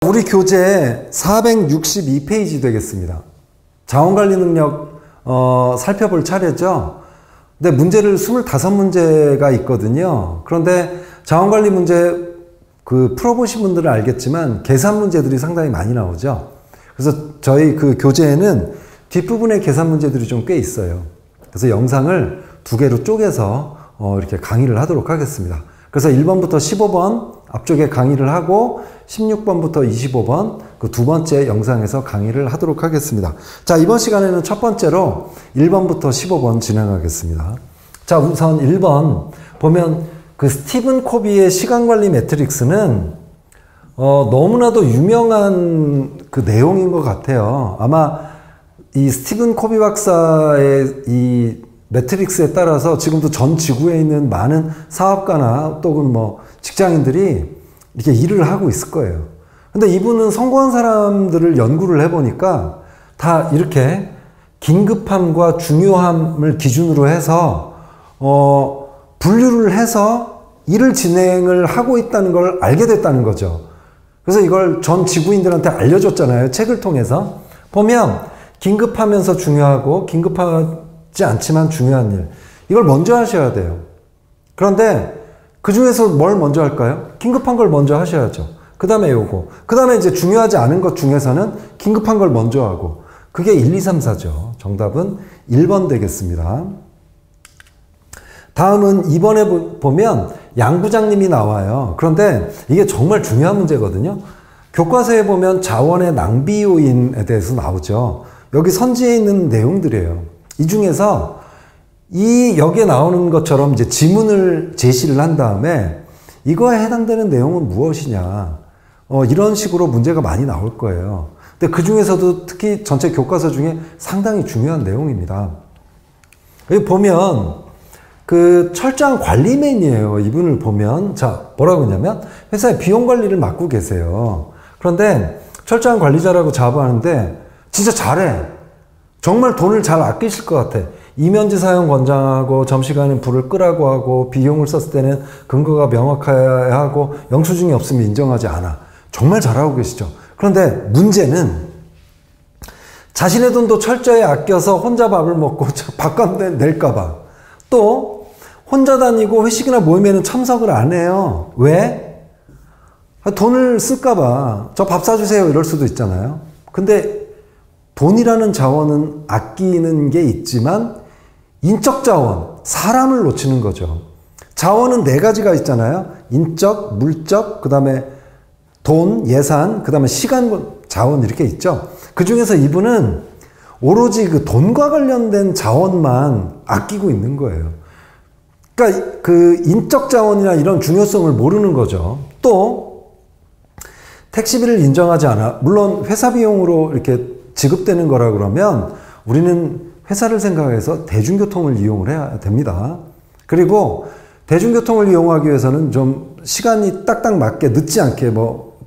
우리 교재 462페이지 되겠습니다. 자원관리 능력 살펴볼 차례죠. 근데 문제를 25문제가 있거든요. 그런데 자원관리 문제 풀어보신 분들은 알겠지만 계산 문제들이 상당히 많이 나오죠. 그래서 저희 그 교재에는 뒷부분에 계산 문제들이 좀 꽤 있어요. 그래서 영상을 2개로 쪼개서 이렇게 강의를 하도록 하겠습니다. 그래서 1번부터 15번 앞쪽에 강의를 하고 16번부터 25번 그 두 번째 영상에서 강의를 하도록 하겠습니다. 자, 이번 시간에는 첫 번째로 1번부터 15번 진행하겠습니다. 자, 우선 1번 보면 그 스티븐 코비의 시간관리 매트릭스는 너무나도 유명한 그 내용인 것 같아요. 아마 이 스티븐 코비 박사의 이 매트릭스에 따라서 지금도 전 지구에 있는 많은 사업가나 또는 뭐 직장인들이 이렇게 일을 하고 있을 거예요. 근데 이분은 성공한 사람들을 연구를 해보니까 다 이렇게 긴급함과 중요함을 기준으로 해서 분류를 해서 일을 진행을 하고 있다는 걸 알게 됐다는 거죠. 그래서 이걸 전 지구인들한테 알려줬잖아요. 책을 통해서. 보면 긴급하면서 중요하고 긴급하지 않지만 중요한 일. 이걸 먼저 하셔야 돼요. 그런데 그 중에서 뭘 먼저 할까요? 긴급한 걸 먼저 하셔야죠. 그 다음에 요거. 그 다음에 이제 중요하지 않은 것 중에서는 긴급한 걸 먼저 하고. 그게 1, 2, 3, 4죠. 정답은 1번 되겠습니다. 다음은 2번에 보면 양 부장님이 나와요. 그런데 이게 정말 중요한 문제거든요. 교과서에 보면 자원의 낭비 요인에 대해서 나오죠. 여기 선지에 있는 내용들이에요. 이 중에서 여기에 나오는 것처럼 이제 지문을 제시를 한 다음에 이거에 해당되는 내용은 무엇이냐. 이런 식으로 문제가 많이 나올 거예요. 근데 그 중에서도 특히 전체 교과서 중에 상당히 중요한 내용입니다. 여기 보면 그 철저한 관리맨이에요. 이분을 보면. 자, 뭐라고 했냐면 회사의 비용 관리를 맡고 계세요. 그런데 철저한 관리자라고 자부하는데 진짜 잘해. 정말 돈을 잘 아끼실 것 같아. 이면지 사용 권장하고 점시간에 불을 끄라고 하고 비용을 썼을 때는 근거가 명확해야 하고 영수증이 없으면 인정하지 않아. 정말 잘하고 계시죠. 그런데 문제는 자신의 돈도 철저히 아껴서 혼자 밥을 먹고 밥값 낼까 봐. 또 혼자 다니고 회식이나 모임에는 참석을 안 해요. 왜? 돈을 쓸까 봐. 저 밥 사주세요 이럴 수도 있잖아요. 근데 돈이라는 자원은 아끼는 게 있지만 인적 자원, 사람을 놓치는 거죠. 자원은 4가지가 있잖아요. 인적, 물적, 그 다음에 돈, 예산, 그 다음에 시간, 자원 이렇게 있죠. 그 중에서 이분은 오로지 그 돈과 관련된 자원만 아끼고 있는 거예요. 그러니까 그 인적 자원이나 이런 중요성을 모르는 거죠. 또 택시비를 인정하지 않아. 물론 회사 비용으로 이렇게 지급되는 거라 그러면 우리는 회사를 생각해서 대중교통을 이용을 해야 됩니다. 그리고 대중교통을 이용하기 위해서는 좀 시간이 딱딱 맞게 늦지 않게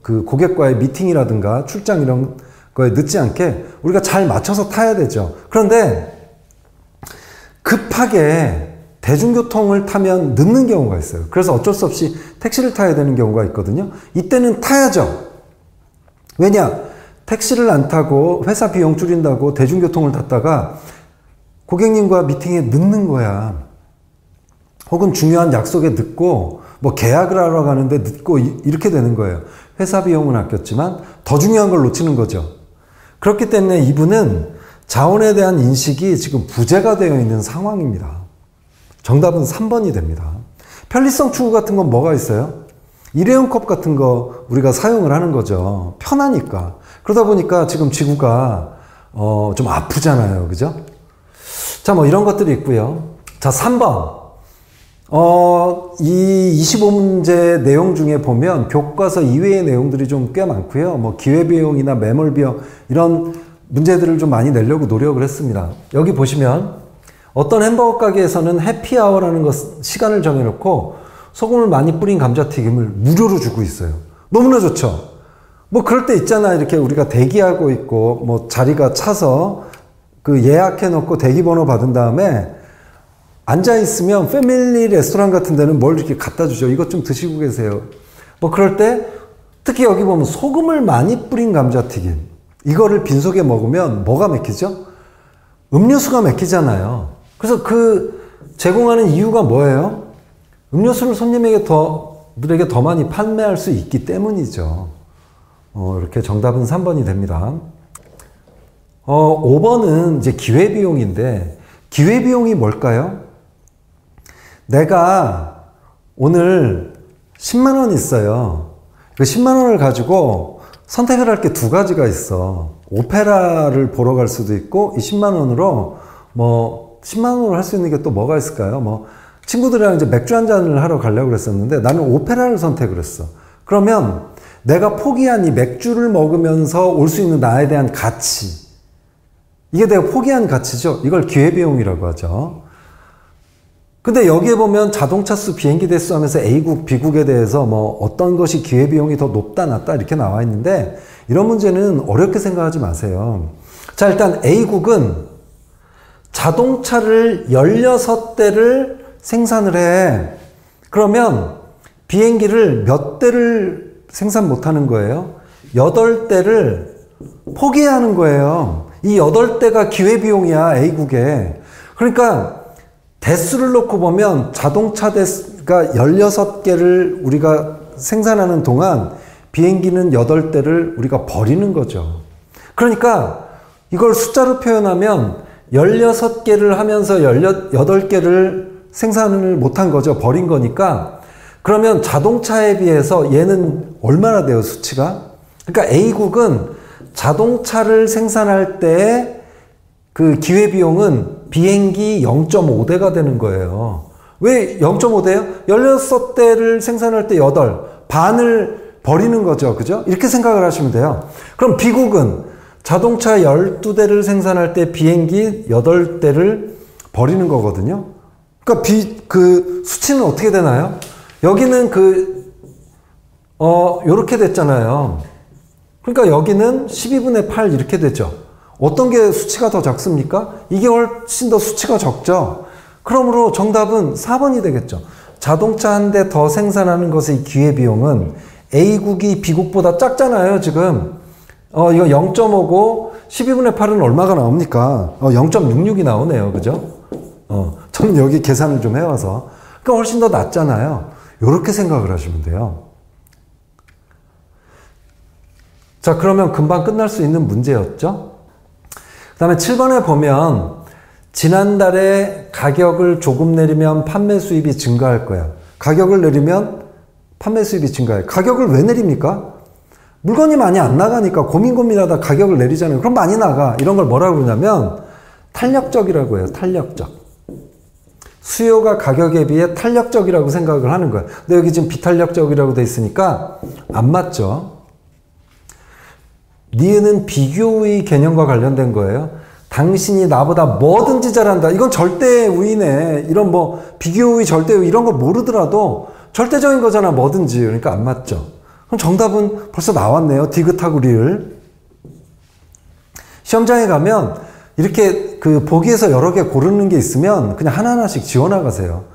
그 고객과의 미팅이라든가 출장 이런 거에 늦지 않게 우리가 잘 맞춰서 타야 되죠. 그런데 급하게 대중교통을 타면 늦는 경우가 있어요. 그래서 어쩔 수 없이 택시를 타야 되는 경우가 있거든요. 이때는 타야죠. 왜냐? 택시를 안 타고 회사 비용 줄인다고 대중교통을 탔다가 고객님과 미팅에 늦는 거야. 혹은 중요한 약속에 늦고 계약을 하러 가는데 늦고 이렇게 되는 거예요. 회사 비용은 아꼈지만 더 중요한 걸 놓치는 거죠. 그렇기 때문에 이분은 자원에 대한 인식이 지금 부재가 되어 있는 상황입니다. 정답은 3번이 됩니다. 편리성 추구 같은 건 뭐가 있어요? 일회용 컵 같은 거 우리가 사용을 하는 거죠. 편하니까. 그러다 보니까 지금 지구가 좀 아프잖아요. 그죠? 자, 이런 것들이 있고요. 자, 3번. 이 25문제 내용 중에 보면 교과서 이외의 내용들이 좀 꽤 많고요. 기회비용이나 매몰비용 이런 문제들을 좀 많이 내려고 노력을 했습니다. 여기 보시면 어떤 햄버거 가게에서는 해피아워라는 시간을 정해놓고 소금을 많이 뿌린 감자튀김을 무료로 주고 있어요. 너무나 좋죠? 그럴 때 있잖아. 이렇게 우리가 대기하고 있고 자리가 차서 그 예약해놓고 대기번호 받은 다음에 앉아있으면 패밀리 레스토랑 같은 데는 뭘 이렇게 갖다 주죠. 이것 좀 드시고 계세요. 그럴 때 특히 여기 보면 소금을 많이 뿌린 감자튀김. 이거를 빈속에 먹으면 뭐가 막히죠? 음료수가 막히잖아요. 그래서 그 제공하는 이유가 뭐예요? 음료수를 손님에게 들에게 더 많이 판매할 수 있기 때문이죠. 이렇게 정답은 3번이 됩니다. 5번은 이제 기회비용인데, 기회비용이 뭘까요? 내가 오늘 10만 원 있어요. 그 10만 원을 가지고 선택을 할 게 두 가지가 있어. 오페라를 보러 갈 수도 있고, 이 10만 원으로 10만 원으로 할 수 있는 게 또 뭐가 있을까요? 친구들이랑 이제 맥주 한 잔을 하러 가려고 그랬었는데 나는 오페라를 선택을 했어. 그러면 내가 포기한 이 맥주를 먹으면서 올 수 있는 나에 대한 가치. 이게 내가 포기한 가치죠. 이걸 기회비용이라고 하죠. 근데 여기에 보면 자동차수, 비행기 대수 하면서 A국, B국에 대해서 어떤 것이 기회비용이 더 높다, 낮다 이렇게 나와 있는데 이런 문제는 어렵게 생각하지 마세요. 자, 일단 A국은 자동차를 16대를 생산을 해. 그러면 비행기를 몇 대를 생산 못 하는 거예요? 8대를 포기해야 하는 거예요. 이 8대가 기회비용이야, A국에. 그러니까 대수를 놓고 보면 자동차 대수가 16개를 우리가 생산하는 동안 비행기는 8대를 우리가 버리는 거죠. 그러니까 이걸 숫자로 표현하면 16개를 하면서 18개를 생산을 못한 거죠. 버린 거니까. 그러면 자동차에 비해서 얘는 얼마나 돼요, 수치가? 그러니까 A국은 자동차를 생산할 때 그 기회비용은 비행기 0.5대가 되는 거예요. 왜 0.5대요? 16대를 생산할 때 8, 반을 버리는 거죠. 그죠? 이렇게 생각을 하시면 돼요. 그럼 B국은 자동차 12대를 생산할 때 비행기 8대를 버리는 거거든요. 그러니까 그 수치는 어떻게 되나요? 여기는 요렇게 됐잖아요. 그러니까 여기는 12분의 8 이렇게 되죠. 어떤 게 수치가 더 작습니까? 이게 훨씬 더 수치가 적죠. 그러므로 정답은 4번이 되겠죠. 자동차 한 대 더 생산하는 것의 기회비용은 A국이 B국보다 작잖아요, 지금. 이거 0.5고 12분의 8은 얼마가 나옵니까? 0.66이 나오네요. 그죠? 저는 여기 계산을 좀 해와서. 그러니까 훨씬 더 낮잖아요. 이렇게 생각을 하시면 돼요. 자, 그러면 금방 끝날 수 있는 문제였죠? 그 다음에 7번에 보면 지난달에 가격을 조금 내리면 판매 수입이 증가할 거야. 가격을 내리면 판매 수입이 증가해. 가격을 왜 내립니까? 물건이 많이 안 나가니까 고민하다 가격을 내리잖아요. 그럼 많이 나가. 이런 걸 뭐라고 그러냐면 탄력적이라고 해요. 탄력적. 수요가 가격에 비해 탄력적이라고 생각을 하는 거예요. 근데 여기 지금 비탄력적이라고 돼 있으니까 안 맞죠. 니은은 비교의 개념과 관련된 거예요. 당신이 나보다 뭐든지 잘한다. 이건 절대우위네. 이런 비교의, 절대우위 이런 거 모르더라도 절대적인 거잖아. 뭐든지. 그러니까 안 맞죠. 그럼 정답은 벌써 나왔네요. 디귿하고 리을. 시험장에 가면 이렇게 보기에서 여러 개 고르는 게 있으면 그냥 하나하나씩 지워나가세요.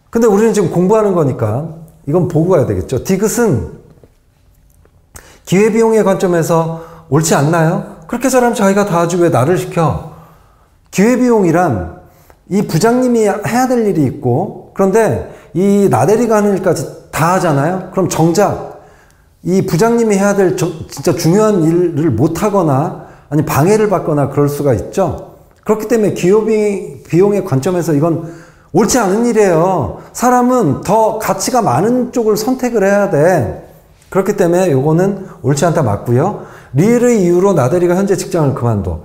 근데 우리는 지금 공부하는 거니까 이건 보고 가야 되겠죠. 디귿은 기회비용의 관점에서 옳지 않나요? 그렇게 잘하면 자기가 다 하지 왜 나를 시켜? 기회비용이란 이 부장님이 해야 될 일이 있고 그런데 이 나대리가 하는 일까지 다 하잖아요? 그럼 정작 이 부장님이 해야 될 진짜 중요한 일을 못하거나 아니 방해를 받거나 그럴 수가 있죠? 그렇기 때문에 기회비용의 관점에서 이건 옳지 않은 일이에요. 사람은 더 가치가 많은 쪽을 선택을 해야 돼. 그렇기 때문에 요거는 옳지 않다 맞고요. 리을의 이유로 나대리가 현재 직장을 그만둬.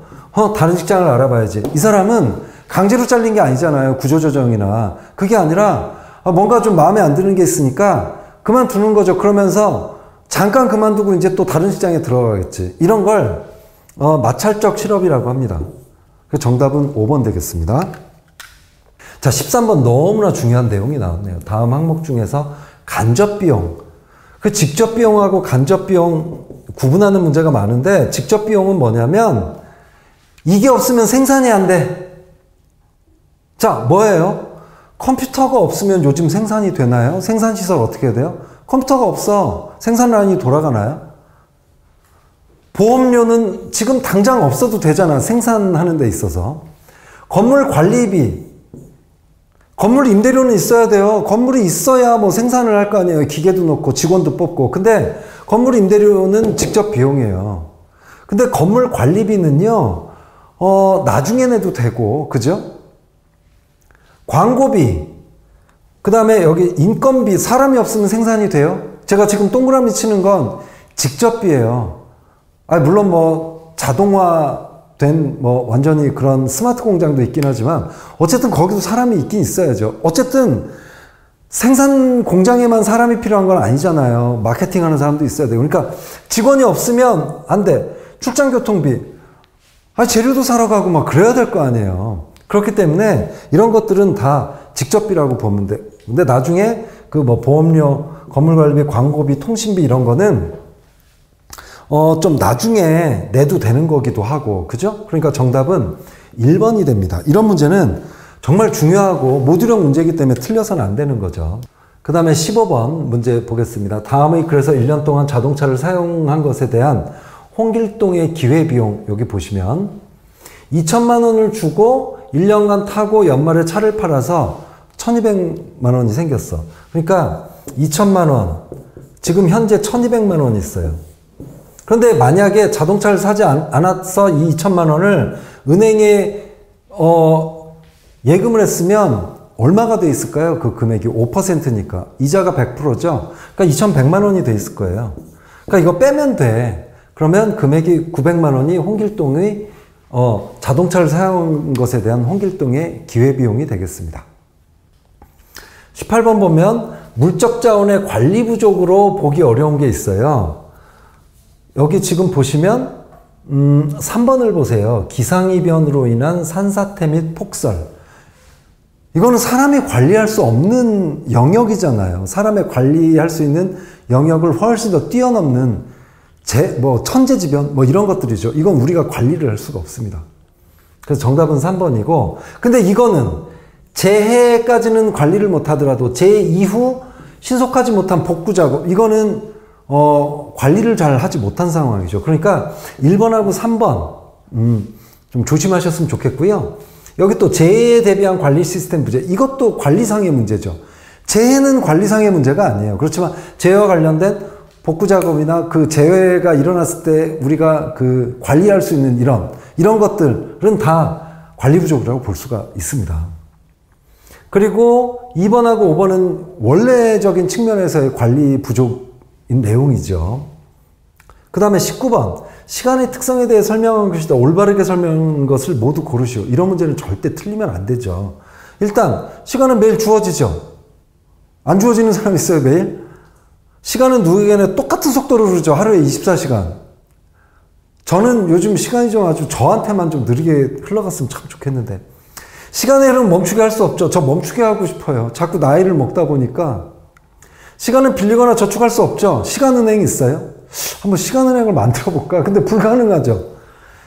다른 직장을 알아봐야지. 이 사람은 강제로 잘린 게 아니잖아요. 구조조정이나. 그게 아니라 뭔가 좀 마음에 안 드는 게 있으니까 그만두는 거죠. 그러면서 잠깐 그만두고 이제 또 다른 직장에 들어가겠지. 이런 걸 마찰적 실업이라고 합니다. 정답은 5번 되겠습니다. 자, 13번 너무나 중요한 내용이 나왔네요. 다음 항목 중에서 간접비용. 직접 비용하고 간접 비용 구분하는 문제가 많은데 직접 비용은 뭐냐면 이게 없으면 생산이 안 돼. 자, 뭐예요? 컴퓨터가 없으면 요즘 생산이 되나요? 생산시설 어떻게 돼요? 컴퓨터가 없어. 생산 라인이 돌아가나요? 보험료는 지금 당장 없어도 되잖아. 생산하는 데 있어서. 건물 관리비. 건물 임대료는 있어야 돼요. 건물이 있어야 뭐 생산을 할 거 아니에요. 기계도 넣고 직원도 뽑고. 근데 건물 임대료는 직접 비용이에요. 근데 건물 관리비는요, 나중에 내도 되고, 그죠? 광고비. 그 다음에 여기 인건비. 사람이 없으면 생산이 돼요? 제가 지금 동그라미 치는 건 직접비예요. 물론 뭐 자동화된 뭐 완전히 그런 스마트 공장도 있긴 하지만 어쨌든 거기도 사람이 있긴 있어야죠. 어쨌든 생산 공장에만 사람이 필요한 건 아니잖아요. 마케팅하는 사람도 있어야 돼요. 그러니까 직원이 없으면 안 돼. 출장 교통비. 재료도 사러 가고 막 그래야 될 거 아니에요. 그렇기 때문에 이런 것들은 다 직접비라고 보면 돼. 근데 나중에 그 뭐 보험료, 건물관리비, 광고비, 통신비 이런 거는 좀 나중에 내도 되는 거기도 하고, 그죠? 그러니까 정답은 1번이 됩니다. 이런 문제는 정말 중요하고 모듈형 문제이기 때문에 틀려서는 안 되는 거죠. 그 다음에 15번 문제 보겠습니다. 다음의 글에서 1년 동안 자동차를 사용한 것에 대한 홍길동의 기회비용, 여기 보시면 2천만 원을 주고 1년간 타고 연말에 차를 팔아서 1200만 원이 생겼어. 그러니까 2천만 원, 지금 현재 1200만 원이 있어요. 그런데 만약에 자동차를 사지 않아서 이 2천만 원을 은행에 예금을 했으면 얼마가 돼 있을까요? 그 금액이 5%니까 이자가 100%죠. 그러니까 2,100만 원이 돼 있을 거예요. 그러니까 이거 빼면 돼. 그러면 금액이 900만 원이 홍길동의 자동차를 사용한 것에 대한 홍길동의 기회비용이 되겠습니다. 18번 보면 물적 자원의 관리 부족으로 보기 어려운 게 있어요. 여기 지금 보시면 3번을 보세요. 기상이변으로 인한 산사태 및 폭설. 이거는 사람이 관리할 수 없는 영역이잖아요. 사람이 관리할 수 있는 영역을 훨씬 더 뛰어넘는 천재지변 이런 것들이죠. 이건 우리가 관리를 할 수가 없습니다. 그래서 정답은 3번이고, 근데 이거는 재해까지는 관리를 못 하더라도 재해 이후 신속하지 못한 복구 작업, 이거는 관리를 잘 하지 못한 상황이죠. 그러니까 1번하고 3번, 좀 조심하셨으면 좋겠고요. 여기 또 재해에 대비한 관리 시스템 부재, 이것도 관리상의 문제죠. 재해는 관리상의 문제가 아니에요. 그렇지만 재해와 관련된 복구 작업이나 그 재해가 일어났을 때 우리가 그 관리할 수 있는 이런 것들은 다 관리 부족이라고 볼 수가 있습니다. 그리고 2번하고 5번은 원래적인 측면에서의 관리 부족인 내용이죠. 그 다음에 19번. 시간의 특성에 대해 설명한 것이다. 올바르게 설명한 것을 모두 고르시오. 이런 문제는 절대 틀리면 안 되죠. 일단 시간은 매일 주어지죠. 안 주어지는 사람 있어요, 매일? 시간은 누구에게나 똑같은 속도로 흐르죠. 하루에 24시간. 저는 요즘 시간이 좀 아주 저한테만 좀 느리게 흘러갔으면 참 좋겠는데, 시간의 흐름 멈추게 할 수 없죠. 저 멈추게 하고 싶어요. 자꾸 나이를 먹다 보니까. 시간을 빌리거나 저축할 수 없죠. 시간은행이 있어요. 한번 시간은행을 만들어 볼까? 근데 불가능하죠.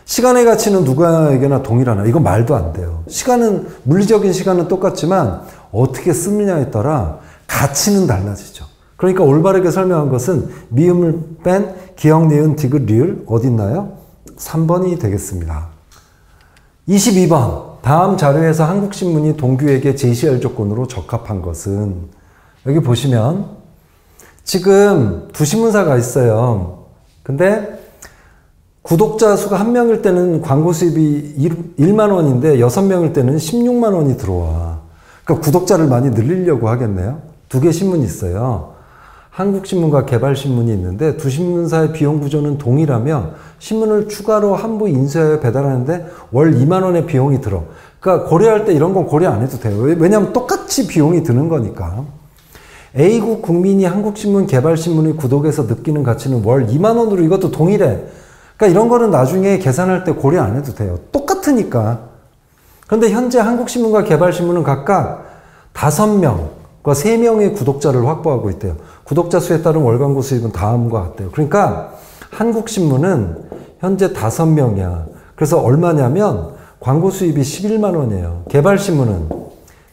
시간의 가치는 누구에게나 동일하나? 이건 말도 안 돼요. 시간은, 물리적인 시간은 똑같지만 어떻게 쓰느냐에 따라 가치는 달라지죠. 그러니까 올바르게 설명한 것은 미음을 뺀 기역, 니은, 디귿, 리을 어디 있나요? 3번이 되겠습니다. 22번. 다음 자료에서 한국신문이 동규에게 제시할 조건으로 적합한 것은, 여기 보시면 지금 두 신문사가 있어요. 근데 구독자 수가 1명일 때는 광고 수입이 1만 원인데 6명일 때는 16만 원이 들어와. 그러니까 구독자를 많이 늘리려고 하겠네요. 두 개 신문이 있어요. 한국신문과 개발신문이 있는데 두 신문사의 비용 구조는 동일하며 신문을 추가로 한부 인쇄하여 배달하는데 월 2만 원의 비용이 들어. 그러니까 고려할 때 이런 건 고려 안 해도 돼요. 왜냐하면 똑같이 비용이 드는 거니까. A국 국민이 한국신문, 개발신문의 구독에서 느끼는 가치는 월 2만 원으로 이것도 동일해. 그러니까 이런 거는 나중에 계산할 때 고려 안 해도 돼요. 똑같으니까. 그런데 현재 한국신문과 개발신문은 각각 5명과 3명의 구독자를 확보하고 있대요. 구독자 수에 따른 월 광고 수입은 다음과 같대요. 그러니까 한국신문은 현재 5명이야. 그래서 얼마냐면 광고 수입이 11만 원이에요. 개발신문은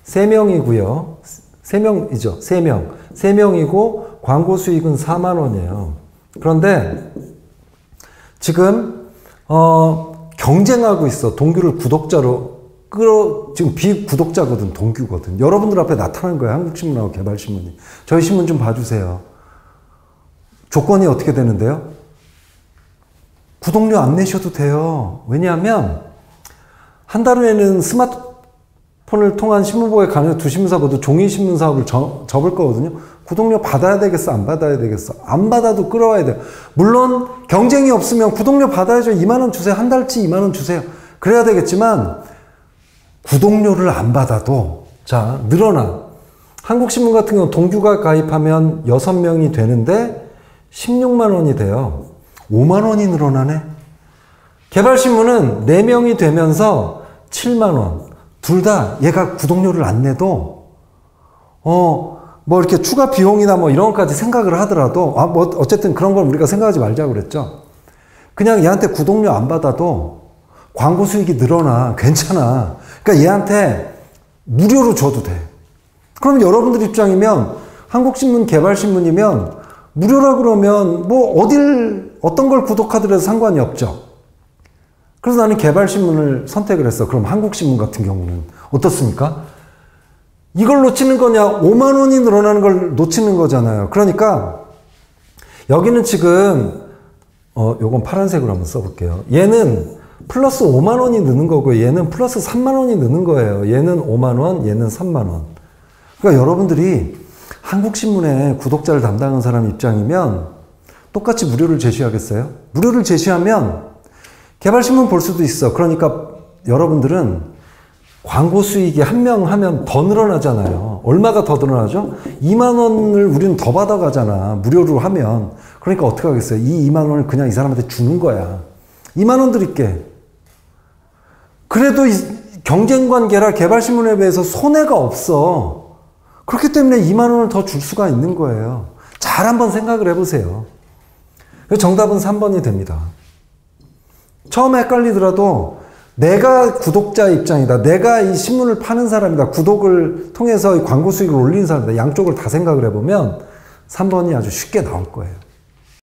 3명이고요. 3명이죠. 3명. 3명이고 광고 수익은 4만 원이에요. 그런데 지금 경쟁하고 있어. 동규를 구독자로 지금 비구독자거든. 동규거든. 여러분들 앞에 나타난 거예요. 한국신문하고 개발신문이. 저희 신문 좀 봐주세요. 조건이 어떻게 되는데요? 구독료 안 내셔도 돼요. 왜냐하면 한 달 후에는 스마트폰을 통한 신문보에 관여 두 신문사고도 종이신문 사업을 접을 거거든요. 구독료 받아야 되겠어? 안 받아야 되겠어? 안 받아도 끌어와야 돼요. 물론 경쟁이 없으면 구독료 받아야죠. 2만 원 주세요. 한 달치 2만 원 주세요. 그래야 되겠지만 구독료를 안 받아도 자 늘어나. 한국신문 같은 경우는 동규가 가입하면 6명이 되는데 16만 원이 돼요. 5만 원이 늘어나네. 개발신문은 4명이 되면서 7만 원. 둘 다 얘가 구독료를 안 내도 뭐 이렇게 추가 비용이나 뭐 이런 것까지 생각을 하더라도 뭐 어쨌든 그런 걸 우리가 생각하지 말자고 그랬죠. 그냥 얘한테 구독료 안 받아도 광고 수익이 늘어나. 괜찮아. 그러니까 얘한테 무료로 줘도 돼. 그럼 여러분들 입장이면 한국신문 개발신문이면 무료라 그러면 뭐 어떤 걸 구독하더라도 상관이 없죠. 그래서 나는 개발신문을 선택을 했어. 그럼 한국신문 같은 경우는 어떻습니까? 이걸 놓치는 거냐? 5만 원이 늘어나는 걸 놓치는 거잖아요. 그러니까 여기는 지금 요건 파란색으로 한번 써볼게요. 얘는 플러스 5만 원이 느는 거고 얘는 플러스 3만 원이 느는 거예요. 얘는 5만 원, 얘는 3만 원. 그러니까 여러분들이 한국신문의 구독자를 담당하는 사람 입장이면 똑같이 무료를 제시하겠어요? 무료를 제시하면 개발신문 볼 수도 있어. 그러니까 여러분들은 광고 수익이 한 명 하면 더 늘어나잖아요. 얼마가 더 늘어나죠? 2만 원을 우리는 더 받아가잖아. 무료로 하면. 그러니까 어떻게 하겠어요? 이 2만 원을 그냥 이 사람한테 주는 거야. 2만 원 드릴게. 그래도 경쟁관계라 개발신문에 비해서 손해가 없어. 그렇기 때문에 2만 원을 더 줄 수가 있는 거예요. 잘 한번 생각을 해보세요. 정답은 3번이 됩니다. 처음에 헷갈리더라도 내가 구독자 입장이다. 내가 이 신문을 파는 사람이다. 구독을 통해서 이 광고 수익을 올리는 사람이다. 양쪽을 다 생각을 해보면 3번이 아주 쉽게 나올 거예요.